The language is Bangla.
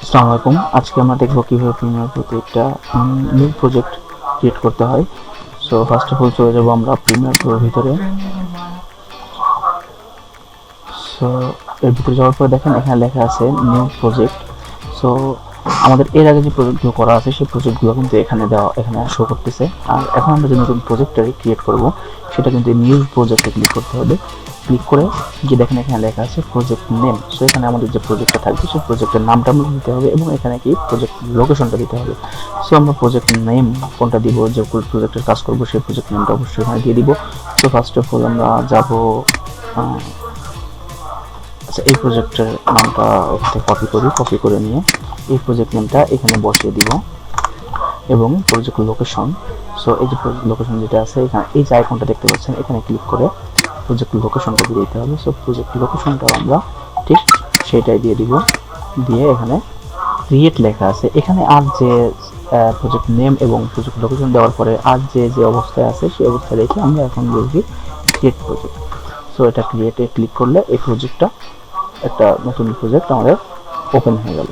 আসসালামু আলাইকুম। আজকে আমরা দেখব কিভাবে প্রিমিয়ার প্রতি একটা নিউ প্রজেক্ট ক্রিয়েট করতে হয়। সো ফার্স্ট অফ অল চলে যাব আমরা প্রিমিয়ার প্রোর ভিতরে। সো এর ভিতরে যাওয়ার পরে দেখেন এখানে লেখা আছে নিউ প্রজেক্ট। সো আমাদের এর আগে যে প্রজেক্টগুলো করা আছে সেই প্রজেক্টগুলো কিন্তু এখানে শো করতেছে। আর এখন আমরা যে নতুন প্রজেক্টটাই ক্রিয়েট করব সেটা কিন্তু নিউ প্রজেক্টে ক্লিক করতে হবে। ক্লিক করে গিয়ে দেখেন এখানে লেখা আছে প্রজেক্ট নেম। সো এখানে আমাদের যে প্রজেক্টটা থাকবে সেই প্রজেক্টের নামটা আমরা দিতে হবে এবং এখানে কি প্রজেক্ট লোকেশনটা দিতে হবে। সো আমরা প্রজেক্ট নেম কোনটা দিব, যে প্রজেক্টের কাজ করব সেই প্রজেক্ট নেমটা অবশ্যই এখানে দিয়ে দিব। সো ফার্স্ট অফ অল আমরা যাব, আচ্ছা এই প্রজেক্টের নামটা এখানে কপি করে নিয়ে এই প্রজেক্ট নেমটা এখানে বসিয়ে দিব এবং প্রজেক্ট লোকেশন। সো এই যে প্রজেক্ট লোকেশন যেটা আছে এখানে এই যে আইকনটা দেখতে পাচ্ছেন এখানে ক্লিক করে প্রজেক্ট লোকেশনটা দিয়ে দিতে হবে। সো প্রজেক্ট লোকেশনটা আমরা ঠিক সেটাই দিয়ে দিব। দিয়ে এখানে ক্রিয়েট লেখা আছে, এখানে আর যে প্রজেক্ট নেম এবং প্রজেক্ট লোকেশন দেওয়ার পরে আর যে অবস্থায় আছে সেই অবস্থায় রেখে আমরা এখন বলছি ক্রিয়েট প্রজেক্ট। সো এটা ক্রিয়েটে ক্লিক করলে এই প্রজেক্টটা একটা নতুন প্রজেক্ট আমাদের ওপেন হয়ে গেল।